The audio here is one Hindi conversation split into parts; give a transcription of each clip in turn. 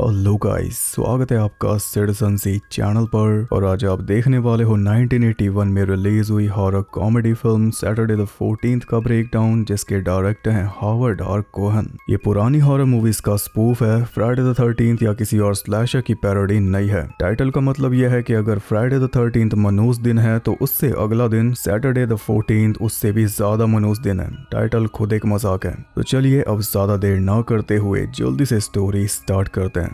हेलो गाइस, स्वागत है आपका सिटीजन सी चैनल पर। और आज आप देखने वाले हो 1981 में रिलीज हुई horror comedy film Saturday the 14th का ब्रेकडाउन, जिसके डायरेक्टर हैं हॉवर्ड आर कोहन। ये पुरानी हॉरर मूवीज का स्पूफ है, फ्राइडे द 13th या किसी और स्लैशर की पैरोडी नहीं है। टाइटल का मतलब यह है कि अगर फ्राइडे द 13th मनूस दिन है तो उससे अगला दिन सैटरडे द 14th उससे भी ज्यादा मनूस दिन है। टाइटल खुद एक मजाक है। तो चलिए अब ज्यादा देर ना करते हुए जल्दी से स्टोरी स्टार्ट करते हैं।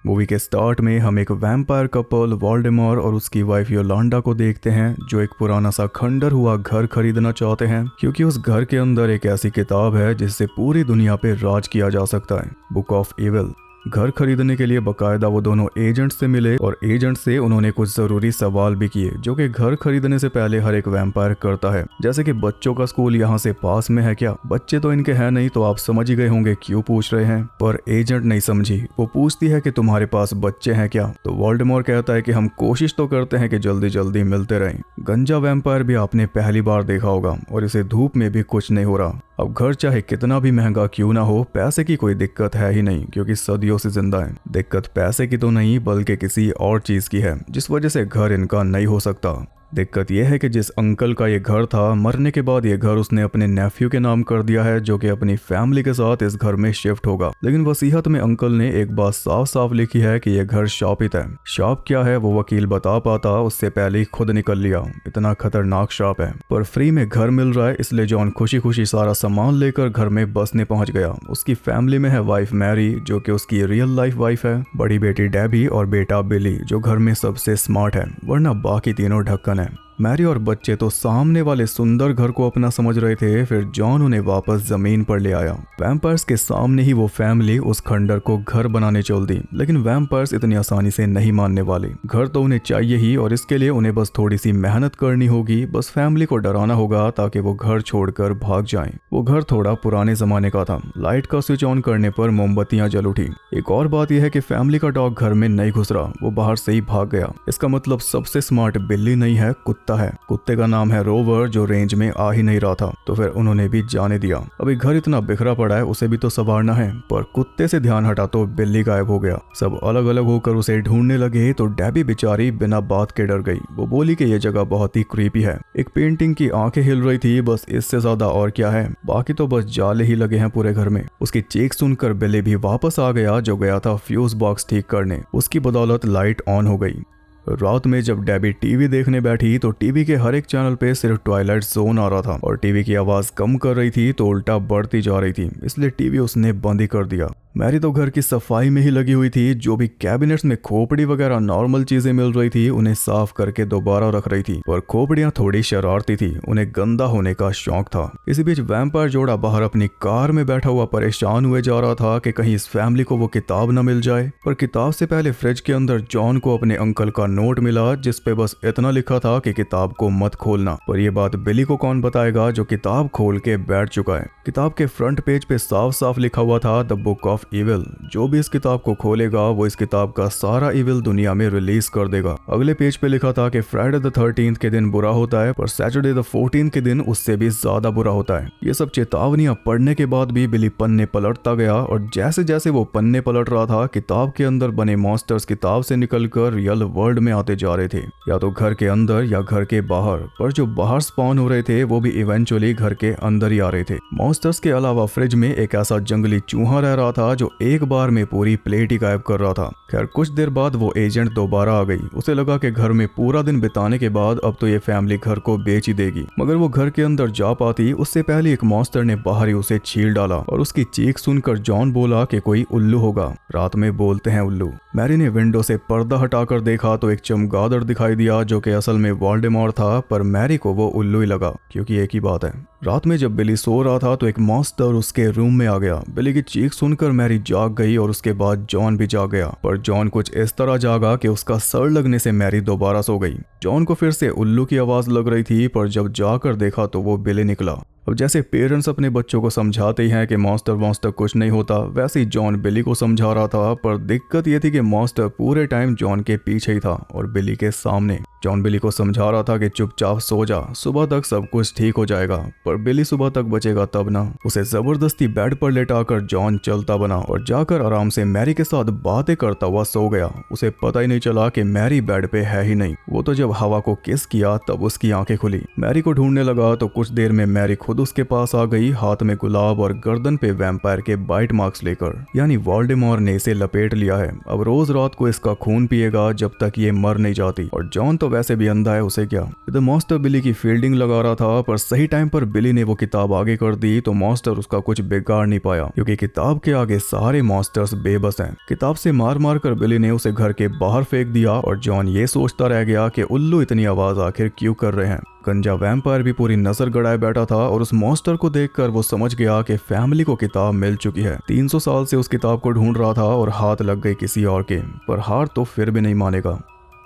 मूवी के स्टार्ट में हम एक वैम्पायर कपल वोल्डेमॉर और उसकी वाइफ योलांडा को देखते हैं, जो एक पुराना सा खंडर हुआ घर खरीदना चाहते हैं, क्योंकि उस घर के अंदर एक ऐसी किताब है जिससे पूरी दुनिया पे राज किया जा सकता है, बुक ऑफ इविल। घर खरीदने के लिए बकायदा वो दोनों एजेंट से मिले और एजेंट से उन्होंने कुछ जरूरी सवाल भी किए, जो कि घर खरीदने से पहले हर एक वैम्पायर करता है। जैसे कि बच्चों का स्कूल यहाँ से पास में है क्या? बच्चे तो इनके हैं नहीं, तो आप समझ ही गए होंगे क्यों पूछ रहे हैं। पर एजेंट नहीं समझी। वो पूछती है कि तुम्हारे पास बच्चे हैं क्या? तो वोल्डेमॉर कहता है कि हम कोशिश तो करते हैं कि जल्दी जल्दी मिलते रहें। गंजा वैम्पायर भी आपने पहली बार देखा होगा और इसे धूप में भी कुछ नहीं हो रहा। अब घर चाहे कितना भी महंगा क्यों ना हो, पैसे की कोई दिक्कत है ही नहीं, क्योंकि सदियों से जिंदा है। दिक्कत पैसे की तो नहीं बल्कि किसी और चीज की है, जिस वजह से घर इनका नहीं हो सकता। दिक्कत यह है कि जिस अंकल का ये घर था, मरने के बाद ये घर उसने अपने नेफ्यू के नाम कर दिया है, जो कि अपनी फैमिली के साथ इस घर में शिफ्ट होगा। लेकिन वसीयत में अंकल ने एक बात साफ साफ लिखी है कि यह घर शापित है। शाप क्या है वो वकील बता पाता उससे पहले ही खुद निकल लिया। इतना खतरनाक शाप है। पर फ्री में घर मिल रहा है, इसलिए जॉन खुशी खुशी सारा सामान लेकर घर में बसने पहुंच गया। उसकी फैमिली में है वाइफ मैरी, जो कि उसकी रियल लाइफ वाइफ है, बड़ी बेटी डेबी और बेटा बिली, जो घर में सबसे स्मार्ट है, वरना बाकी तीनों ढक्कन है। मैरी और बच्चे तो सामने वाले सुंदर घर को अपना समझ रहे थे, फिर जॉन उन्हें वापस जमीन पर ले आया। वैम्पायर्स के सामने ही वो फैमिली उस खंडर को घर बनाने चल दी, लेकिन वैम्पायर्स इतनी आसानी से नहीं मानने वाले। घर तो उन्हें चाहिए ही, और इसके लिए उन्हें बस थोड़ी सी मेहनत करनी होगी। बस फैमिली को डराना होगा ताकि वो घर छोड़कर भाग जाएं। वो घर थोड़ा पुराने जमाने का था। लाइट का स्विच ऑन करने पर मोमबत्तियां जल उठी। एक और बात यह है कि फैमिली का डॉग घर में नहीं घुस रहा, वो बाहर से ही भाग गया। इसका मतलब सबसे स्मार्ट बिल्ली नहीं है, कुत्ता है। कुत्ते का नाम है रोवर, जो रेंज में आ ही नहीं रहा था, तो फिर उन्होंने भी जाने दिया। अभी घर इतना बिखरा पड़ा है, उसे भी तो संवारना है। पर कुत्ते से ध्यान हटा तो बिल्ली गायब हो गया। सब अलग अलग होकर उसे ढूंढने लगे तो डेबी बेचारी बिना बात के डर गई। वो बोली कि ये जगह बहुत ही क्रीपी है। एक पेंटिंग की आंखें हिल रही थी, बस इससे ज्यादा और क्या है। बाकी तो बस जाले ही लगे हैं पूरे घर में। उसकी चीख सुनकर बिल्ली भी वापस आ गया, जो गया था फ्यूज बॉक्स ठीक करने। उसकी बदौलत लाइट ऑन हो गई। रात में जब डेबी टीवी देखने बैठी तो टीवी के हर एक चैनल पे सिर्फ ट्वाइलाइट जोन आ रहा था, और टीवी की आवाज कम कर रही थी तो उल्टा बढ़ती जा रही थी, इसलिए टीवी उसने बंद ही कर दिया। मैरी तो घर की सफाई में ही लगी हुई थी। जो भी कैबिनेट्स में खोपड़ी वगैरह नॉर्मल चीजें मिल रही थी, उन्हें साफ करके दोबारा रख रही थी। पर खोपड़ियां थोड़ी शरारती थी, उन्हें गंदा होने का शौक था। इसी बीच वैम्पायर जोड़ा बाहर अपनी कार में बैठा हुआ परेशान हुए जा रहा था कि कहीं इस फैमिली को वो किताब न मिल जाए। पर किताब से पहले फ्रिज के अंदर जॉन को अपने अंकल का नोट मिला, जिसपे बस इतना लिखा था कि किताब को मत खोलना। पर यह बात बिली को कौन बताएगा, जो किताब खोल के बैठ चुका है। किताब के फ्रंट पेज पे साफ साफ लिखा हुआ था द बुक ऑफ इविल। जो भी इस किताब को खोलेगा वो इस किताब का सारा इविल दुनिया में रिलीज कर देगा। अगले पेज पे लिखा था कि फ्राइडे द 13th के दिन बुरा होता है, पर सैटरडे द 14th के दिन उससे भी ज्यादा बुरा होता है। ये सब चेतावनियां पढ़ने के बाद भी बिली पन्ने पलटता गया, और जैसे जैसे वो पन्ने पलट रहा था, किताब के अंदर बने मॉन्स्टर्स किताब से निकलकर रियल वर्ल्ड में आते जा रहे थे, या तो घर के अंदर या घर के बाहर। पर जो बाहर स्पॉन हो रहे थे वो भी इवेंचुअली घर के अंदर ही आ रहे थे। मॉन्स्टर्स के अलावा फ्रिज में एक ऐसा जंगली चूहा रह रहा था, जो एक बार में पूरी प्लेट ही गायब कर रहा था। खैर कुछ देर बाद वो एजेंट दोबारा आ गई। उसे लगा कि घर में पूरा दिन बिताने के बाद अब तो ये फैमिली घर को बेच ही देगी, मगर वो घर के अंदर जा पाती उससे पहले एक मॉन्स्टर ने बाहर ही उसे छील डाला, और उसकी चीख सुनकर जॉन बोला कि कोई उल्लू होगा। रात में बोलते हैं उल्लू। मैरी ने विंडो से पर्दा हटाकर देखा तो एक चमगादड़ दिखाई दिया, जो कि असल में वोल्डेमॉर था, पर मैरी को वो उल्लू ही लगा, क्योंकि एक ही बात है। रात में जब बिली सो रहा था तो एक मॉन्स्टर उसके रूम में आ गया। बिली की चीख सुनकर मैरी जाग गई और उसके बाद जॉन भी जाग गया, पर जॉन कुछ इस तरह जागा कि उसका सर लगने से मैरी दोबारा सो गई। जॉन को फिर से उल्लू की आवाज लग रही थी, पर जब जाकर देखा तो वो बिली निकला। अब जैसे पेरेंट्स अपने बच्चों को समझाते हैं कि मॉन्स्टर कुछ नहीं होता, वैसे ही जॉन बिली को समझा रहा था। पर दिक्कत ये थी कि मॉन्स्टर पूरे टाइम जॉन के पीछे ही था और बिली के सामने। जॉन बिली को समझा रहा था कि चुपचाप सो जा, सुबह तक सब कुछ ठीक हो जाएगा। पर बिली सुबह तक बचेगा तब ना। उसे जबरदस्ती बेड पर लेटाकर जॉन चलता बना और जाकर आराम से मैरी के साथ बातें करता हुआ सो गया। उसे पता ही नहीं चला कि मैरी बेड पे है ही नहीं। वो तो जब हवा को किस किया तब उसकी आंखें खुली। मैरी को ढूंढने लगा तो कुछ देर में मैरी खुद उसके पास आ गई, हाथ में गुलाब और गर्दन पे वैम्पायर के बाइट मार्क्स लेकर। यानी वोल्डेमॉर्ट ने इसे लपेट लिया है। अब रोज रात को इसका खून पिएगा जब तक ये मर नहीं जाती। और जॉन तो वैसे भी अंधा है, उसे क्या। इधर मॉन्स्टर बिली की फील्डिंग लगा रहा था, पर सही टाइम पर बिली ने वो किताब आगे कर दी तो मॉन्स्टर उसका कुछ बिगाड़ नहीं पाया, क्योंकि किताब के आगे सारे मॉन्स्टर्स बेबस हैं। किताब से मार मार कर बिली ने उसे घर के बाहर फेंक दिया और जॉन ये सोचता रह गया कि उल्लू इतनी आवाज आखिर क्यों कर रहे हैं। गंजा वैम्पायर भी पूरी नजर गड़ाए बैठा था और उस मॉन्स्टर को देखकर वो समझ गया कि फैमिली को किताब मिल चुकी है। 300 साल से उस किताब को ढूंढ रहा था और हाथ लग गई किसी और के, पर हार तो फिर भी नहीं मानेगा।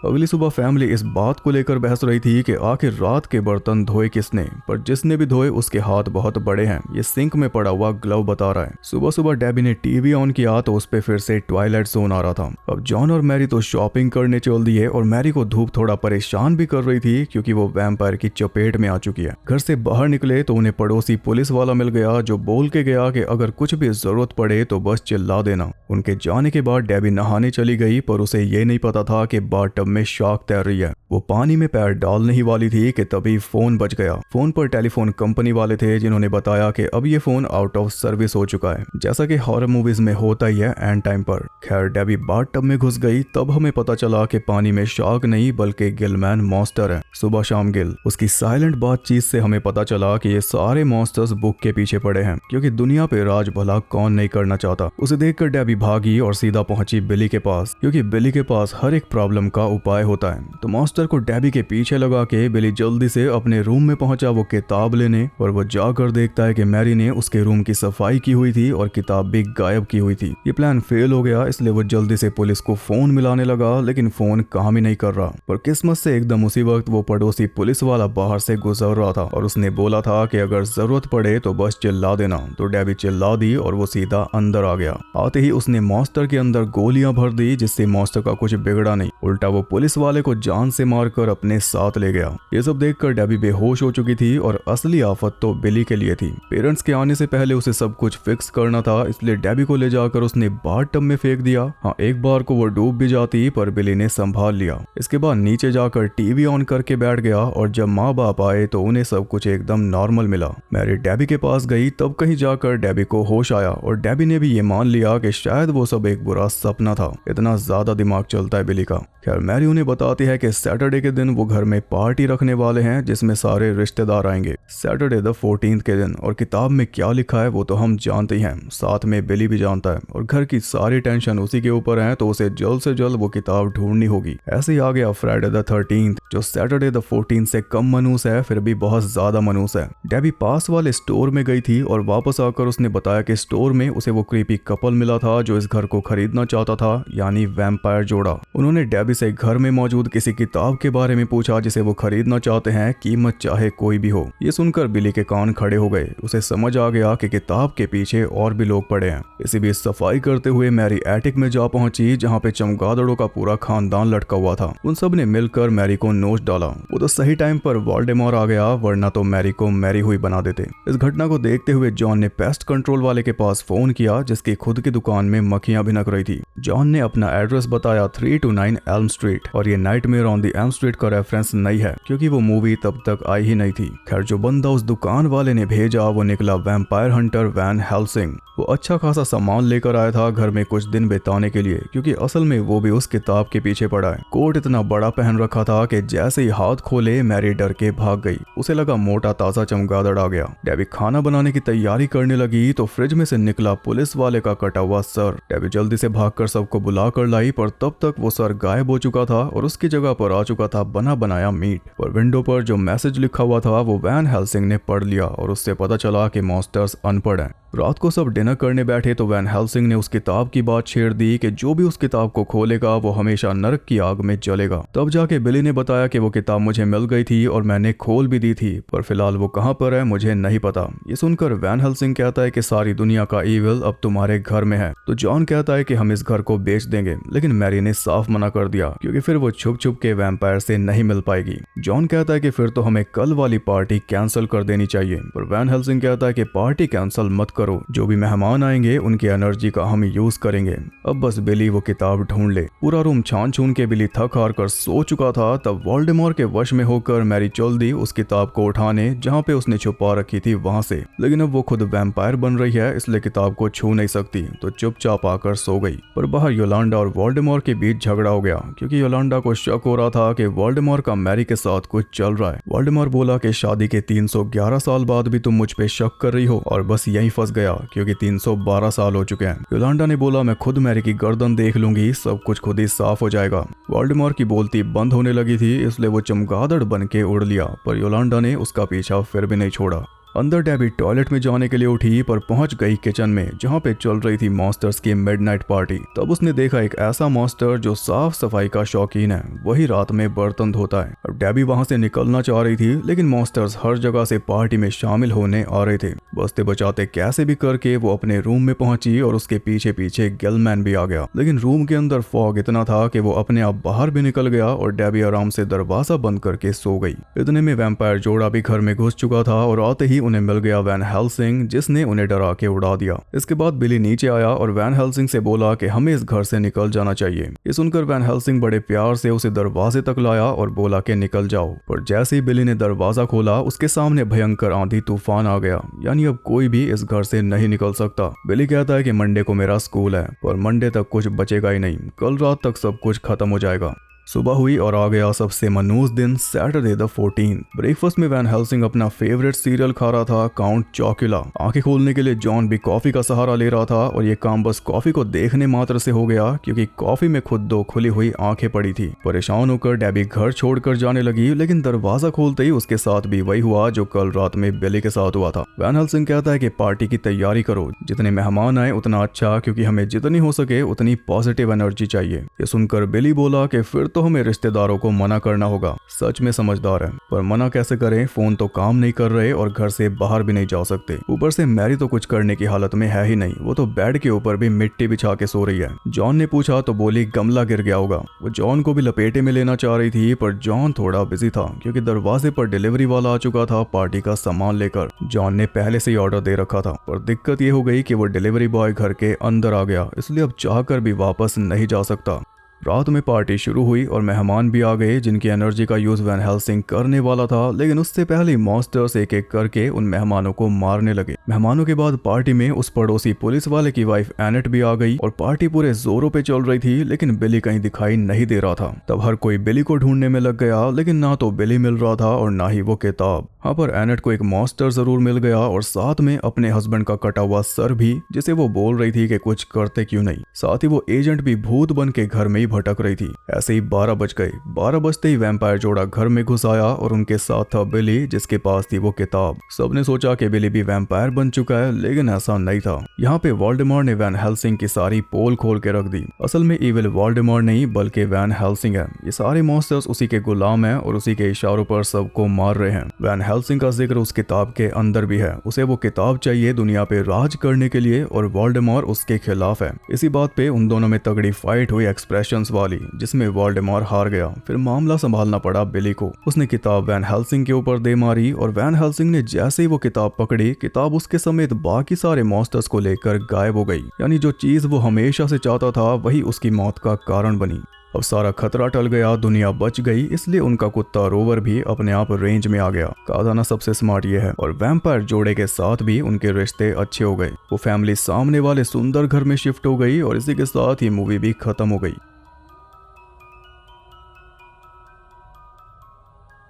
अगली सुबह फैमिली इस बात को लेकर बहस रही थी कि आखिर रात के बर्तन धोए किसने, पर जिसने भी धोए उसके हाथ बहुत बड़े हैं, ये सिंक में पड़ा हुआ ग्लव बता रहा है। सुबह सुबह डेबी ने टीवी ऑन किया तो उस पे फिर से ट्वाइलाइट जोन आ रहा था। अब जॉन और मैरी तो शॉपिंग करने चल दिए और मैरी को धूप थोड़ा परेशान भी कर रही थी, क्योंकि वो वैम्पायर की चपेट में आ चुकी है। घर से बाहर निकले तो उन्हें पड़ोसी पुलिस वाला मिल गया, जो बोल के गया कि अगर कुछ भी जरूरत पड़े तो बस चिल्ला देना। उनके जाने के बाद डेबी नहाने चली गई, पर उसे ये नहीं पता था कि बाथटब में शार्क तैर रही है। वो पानी में पैर डालने ही वाली थी कि तभी फोन बज गया। फोन पर टेलीफोन कंपनी वाले थे, जिन्होंने बताया कि अब ये फोन आउट ऑफ सर्विस हो चुका है, जैसा कि हॉरर मूवीज में होता ही है एंड टाइम पर। खैर डेबी बाथटब में घुस गई, तब हमें पता चला कि पानी में शार्क नहीं बल्कि गिलमैन मॉन्स्टर है। सुबह शाम गिल। उसकी साइलेंट बातचीत से हमें पता चला कि ये सारे मॉन्स्टर्स बुक के पीछे पड़े हैं, क्योंकि दुनिया पे राज भला कौन नहीं करना चाहता। उसे देखकर डेबी भागी और सीधा पहुंची बिली के पास, क्योंकि बिली के पास हर एक प्रॉब्लम का उपाय होता है। तो मॉन्स्टर को डेबी के पीछे लगा के बिली जल्दी से अपने रूम में पहुंचा वो किताब लेने, और वो जाकर देखता है कि मैरी ने उसके रूम की सफाई की हुई थी और किताब भी गायब की हुई थी। ये प्लान फेल हो गया, इसलिए वो जल्दी से पुलिस को फोन मिलाने लगा, लेकिन फोन काम ही नहीं कर रहा। पर किस्मत से एकदम उसी वक्त वो पड़ोसी पुलिस वाला बाहर से गुजर रहा था और उसने बोला था कि अगर जरूरत पड़े तो बस चिल्ला देना। तो डेबी चिल्ला दी और वो सीधा अंदर आ गया। आते ही उसने मॉन्स्टर के अंदर गोलियां भर दी, जिससे मॉन्स्टर का कुछ बिगड़ा नहीं, उल्टा वो पुलिस वाले को जान से मारकर अपने साथ ले गया। ये सब देखकर डेबी बेहोश हो चुकी थी और असली आफत तो बिली के लिए थी। पेरेंट्स के आने से पहले उसे सब कुछ फिक्स करना था, इसलिए डेबी को ले जाकर उसने बाथटब में फेंक दिया। हाँ, एक बार को वो डूब भी जाती, पर बिली ने संभाल लिया। इसके बाद नीचे जाकर टीवी ऑन करके बैठ गया और जब माँ बाप आए तो उन्हें सब कुछ एकदम नॉर्मल मिला। मैरी डेबी के पास गई, तब कहीं जाकर डेबी को होश आया और डेबी ने भी ये मान लिया कि शायद वो सब एक बुरा सपना था। इतना ज्यादा दिमाग चलता है बिली का। खैर मैरी उन्हें बताती है कि सैटरडे के दिन वो घर में पार्टी रखने वाले हैं, जिसमें सारे रिश्तेदार आएंगे, सैटरडे द 14th के दिन। और किताब में क्या लिखा है वो तो हम जानते ही हैं, साथ में बिली भी जानता है, और घर की सारी टेंशन उसी के ऊपर है, तो उसे जल्द से जल्द वो किताब ढूंढनी होगी। ऐसे ही आ गया फ्राइडे द 13th, जो सैटरडे द 14th से कम मनूस है, फिर भी बहुत ज्यादा मनूस है। डेबी पास वाले स्टोर में गई थी और वापस आकर उसने बताया कि स्टोर में उसे वो क्रीपी कपल मिला था जो इस घर को खरीदना चाहता था, यानी वैम्पायर जोड़ा। उन्होंने डेबी से घर में मौजूद किसी किताब के बारे में पूछा जिसे वो खरीदना चाहते हैं, कीमत चाहे कोई भी हो। ये सुनकर बिली के कान खड़े हो गए। उसे समझ आ गया कि किताब के पीछे और भी लोग पड़े हैं। इसी बीच सफाई करते हुए मैरी एटिक में जा पहुंची, जहां पे चमगादड़ों का पूरा खानदान लटका हुआ था। उन सब ने मिलकर मैरी को नोच डाला। वो तो सही टाइम पर वोल्डेमॉर्ट आ गया, वरना तो मैरी को मैरी हुई बना देते। इस घटना को देखते हुए जॉन ने पेस्ट कंट्रोल वाले के पास फोन किया, जिसकी खुद की दुकान में मक्खियां भिनक रही थी। जॉन ने अपना एड्रेस बताया 329 एल्म स्ट्रीट, और ये nightmare on the Elm street का रेफरेंस नहीं है, क्योंकि वो मूवी तब तक आई ही नहीं थी। खैर जो बंदा उस दुकान वाले ने भेजा वो निकला वैम्पायर हंटर वैन हेल्सिंग। वो अच्छा खासा सामान लेकर आया था घर में कुछ दिन बिताने के लिए, क्योंकि असल में वो भी उस किताब के पीछे पड़ा है। कोट इतना बड़ा पहन रखा था कि जैसे ही हाथ खोले मैरी डर के भाग गई। उसे लगा मोटा ताजा चमगादड़ आ गया। डेबी खाना बनाने की तैयारी करने लगी तो फ्रिज में से निकला पुलिस वाले का कटा हुआ सर। डेबी जल्दी से भागकर सबको बुला कर लाई, पर तब तक वो सर गायब हो चुका था और उसकी जगह पर आ चुका था बना बनाया मीट। और विंडो पर जो मैसेज लिखा हुआ था वो वैन हेल्सिंग ने पढ़ लिया और उससे पता चला कि मॉन्स्टर्स अनपढ़ हैं। रात को सब डिनर करने बैठे तो वैन हेल्सिंग ने उस किताब की बात छेड़ दी कि जो भी उस किताब को खोलेगा वो हमेशा नरक की आग में जलेगा। तब जाके बिली ने बताया कि वो किताब मुझे मिल गई थी और मैंने खोल भी दी थी, पर फिलहाल वो कहाँ पर है मुझे नहीं पता। ये सुनकर वैन हेल्सिंग कहता है कि सारी दुनिया का ईविल अब तुम्हारे घर में है। तो जॉन कहता है कि हम इस घर को बेच देंगे, लेकिन मैरी ने साफ मना कर दिया क्योंकि फिर वो छुप छुप के वैम्पायर से नहीं मिल पाएगी। जॉन कहता है कि फिर तो हमें कल वाली पार्टी कैंसिल कर देनी चाहिए, पर वैन हेल्सिंग कहता है कि पार्टी कैंसिल मत करो, जो भी मेहमान आएंगे उनकी एनर्जी का हम यूज करेंगे। अब बस बिली वो किताब ढूंढ ले। पूरा रूम छान छून के बिली थक हार कर सो चुका था। तब वोल्डेमॉर के वश में होकर मैरी चल दी उस किताब को उठाने जहाँ पे उसने छुपा रखी थी वहां से, लेकिन अब वो खुद वैम्पायर बन रही है इसलिए किताब को छू नहीं सकती, तो चुपचाप आकर सो गई। पर बाहर योलांडा और वोल्डेमॉर के बीच झगड़ा हो गया क्योंकि योलांडा को शक हो रहा था कि वोल्डेमॉर का मैरी के साथ कुछ चल रहा है। वोल्डेमॉर बोला कि शादी के 311 साल बाद भी तुम मुझ पे शक कर रही हो, और बस यहीं फंस गया क्योंकि 312 साल हो चुके हैं। योलांडा ने बोला मैं खुद मैरी की गर्दन देख लूंगी, सब कुछ खुद ही साफ हो जाएगा। वोल्डेमॉर की बोलती बंद होने लगी थी इसलिए वो चमगादड़ बन के उड़ लिया, पर योलांडा ने उसका पीछा फिर भी नहीं छोड़ा। अंदर डेबी टॉयलेट में जाने के लिए उठी पर पहुंच गई किचन में जहां पे चल रही थी मॉन्स्टर्स की मिडनाइट पार्टी। तब उसने देखा एक ऐसा मॉन्स्टर जो साफ सफाई का शौकीन है, वही रात में बर्तन धोता है। अब डेबी वहां से निकलना चाह रही थी लेकिन मॉन्स्टर्स हर जगह से पार्टी में शामिल होने आ रहे थे। बचते बचाते कैसे भी करके वो अपने रूम में पहुंची और उसके पीछे पीछे गिलमैन भी आ गया, लेकिन रूम के अंदर फॉग इतना था कि वो अपने आप बाहर भी निकल गया और डेबी आराम से दरवाजा बंद करके सो गई। इतने में वैम्पायर जोड़ा भी घर में घुस चुका था और आते ही उन्हें मिल गया वैन हेल्सिंग, जिसने उन्हें डरा के उड़ा दिया। इसके बाद बिली नीचे आया और वैन हेल्सिंग से बोला कि हमें इस घर से निकल जाना चाहिए। ये सुनकर वैन हेल्सिंग बड़े प्यार से उसे दरवाजे तक लाया और बोला कि निकल जाओ। पर जैसे ही बिली ने दरवाजा खोला उसके सामने भयंकर आंधी तूफान आ गया, यानी अब कोई भी इस घर से नहीं निकल सकता। बिली कहता है कि मंडे को मेरा स्कूल है, पर मंडे तक कुछ बचेगा ही नहीं, कल रात तक सब कुछ खत्म हो जाएगा। सुबह हुई और आ गया सबसे मनूस दिन, सैटरडे द 14th। ब्रेकफास्ट में वैन हेल्सिंग अपना फेवरेट सीरियल खा रहा था, काउंट चॉकुला। आंखें खोलने के लिए जॉन भी कॉफी का सहारा ले रहा था और ये काम बस कॉफी को देखने मात्र से हो गया क्योंकि कॉफी में खुद दो खुली हुई आंखें पड़ी थी। परेशान होकर डेबी घर छोड़कर जाने लगी, लेकिन दरवाजा खोलते ही उसके साथ भी वही हुआ जो कल रात में बिली के साथ हुआ था। वैन हेल्सिंग कहता है कि पार्टी की तैयारी करो, जितने मेहमान आए उतना अच्छा, क्योंकि हमें जितनी हो सके उतनी पॉजिटिव एनर्जी चाहिए। ये सुनकर बिली बोला कि फिर तो हमें रिश्तेदारों को मना करना होगा। सच में समझदार है, पर मना कैसे करें, फोन तो काम नहीं कर रहे और घर से बाहर भी नहीं जा सकते। ऊपर से मैरी तो कुछ करने की हालत में है ही नहीं, वो तो बेड के ऊपर भी मिट्टी बिछा के सो रही है। जॉन ने पूछा तो बोली गमला गिर गया होगा। वो जॉन को भी लपेटे में लेना चाह रही थी, पर जॉन थोड़ा बिजी था क्योंकि दरवाजे पर डिलीवरी वाला आ चुका था पार्टी का सामान लेकर। जॉन ने पहले से ही ऑर्डर दे रखा था, पर दिक्कत ये हो गई कि वो डिलीवरी बॉय घर के अंदर आ गया, इसलिए अब चाहकर भी वापस नहीं जा सकता। रात में पार्टी शुरू हुई और मेहमान भी आ गए जिनकी एनर्जी का यूज वैन हेल्सिंग करने वाला था, लेकिन उससे पहले मॉन्स्टर्स एक एक करके उन मेहमानों को मारने लगे। मेहमानों के बाद पार्टी में उस पड़ोसी पुलिस वाले की वाइफ एनेट भी आ गई और पार्टी पूरे जोरों पे चल रही थी, लेकिन बिली कहीं दिखाई नहीं दे रहा था। तब हर कोई बिली को ढूंढने में लग गया, लेकिन ना तो बिली मिल रहा था और ना ही वो किताब। हाँ, पर एनेट को एक मॉन्स्टर जरूर मिल गया और साथ में अपने हस्बैंड का कटा हुआ सर भी, जिसे वो बोल रही थी कि कुछ करते क्यों नहीं। साथ ही वो एजेंट भी भूत बन के घर में ही भटक रही थी। ऐसे ही 12 बज गए। 12 बजते ही वैम्पायर जोड़ा घर में घुस आया और उनके साथ था बिली, जिसके पास थी वो किताब। सबने सोचा कि बिली भी वैम्पायर बन चुका है, लेकिन ऐसा नहीं था। यहाँ पे वोल्डेमॉर ने वैन हेल्सिंग की सारी पोल खोल के रख दी। असल में इविल वोल्डेमॉर नहीं बल्कि वैन हेल्सिंग है। ये सारे मॉन्स्टर्स उसी के गुलाम हैं और उसी के इशारों पर सबको मार रहे हैं। वैन हेल्सिंग का जिक्र उस किताब के अंदर भी है। उसे वो किताब चाहिए दुनिया पे राज करने के लिए और वोल्डेमॉर उसके खिलाफ है। इसी बात पे उन दोनों में तगड़ी फाइट हुई एक्सप्रेशंस वाली, जिसमें वोल्डेमॉर हार गया। फिर मामला संभालना पड़ा बिली को। उसने किताब वैन हेल्सिंग के ऊपर दे मारी और वैन हेल्सिंग ने जैसे ही वो किताब पकड़ी, किताब उसके समेत बाकी सारे मॉन्स्टर्स को लेकर गायब हो गई। यानी जो चीज वो हमेशा से चाहता था वही उसकी मौत का कारण बनी। अब सारा खतरा टल गया, दुनिया बच गई, इसलिए उनका कुत्ता रोवर भी अपने आप रेंज में आ गया। कादाना सबसे स्मार्ट ये है और वैम्पायर जोड़े के साथ भी उनके रिश्ते अच्छे हो गए। वो फैमिली सामने वाले सुंदर घर में शिफ्ट हो गई और इसी के साथ ही मूवी भी खत्म हो गई।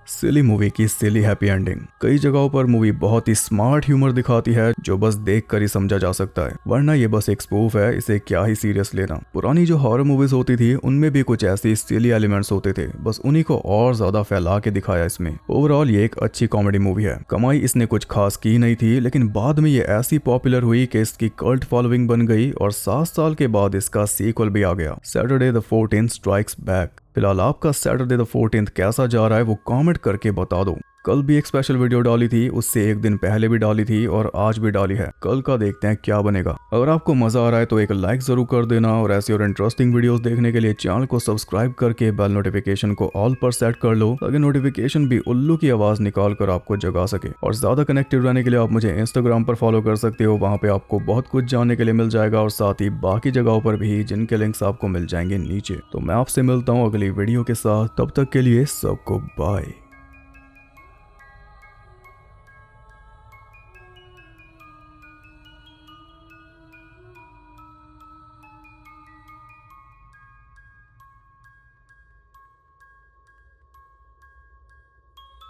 सिली मूवी की सिली हैप्पी एंडिंग। कई जगहों पर मूवी बहुत ही स्मार्ट ह्यूमर दिखाती है जो बस देख कर ही समझा जा सकता है, वरना ये बस एक स्पूफ है, इसे क्या ही सीरियस लेना। पुरानी जो हॉरर मूवीज होती थी उनमें भी कुछ ऐसे सिली एलिमेंट्स होते थे, बस उन्हीं को और ज्यादा फैला के दिखाया इसमें। ओवरऑल ये एक अच्छी कॉमेडी मूवी है। कमाई इसने कुछ खास की नहीं थी, लेकिन बाद में ये ऐसी पॉपुलर हुई कि इसकी कल्ट फॉलोइंग बन गई और 7 साल के बाद इसका सीक्वल भी आ गया, Saturday the 14th strikes back. फिलहाल आपका सैटरडे द 14th कैसा जा रहा है वो कमेंट करके बता दो। कल भी एक स्पेशल वीडियो डाली थी, उससे एक दिन पहले भी डाली थी और आज भी डाली है। कल का देखते हैं क्या बनेगा। अगर आपको मजा आ रहा है तो एक लाइक जरूर कर देना और ऐसी और इंटरेस्टिंग वीडियोस देखने के लिए चैनल को सब्सक्राइब करके बेल नोटिफिकेशन को ऑल पर सेट कर लो, ताकि नोटिफिकेशन भी उल्लू की आवाज निकाल कर आपको जगा सके। और ज्यादा कनेक्टेड रहने के लिए आप मुझे इंस्टाग्राम पर फॉलो कर सकते हो, वहां पे आपको बहुत कुछ जानने के लिए मिल जाएगा और साथ ही बाकी जगहों पर भी, जिनके लिंक्स आपको मिल जाएंगे नीचे। तो मैं आपसे मिलता हूँ अगली वीडियो के साथ, तब तक के लिए सबको बाय।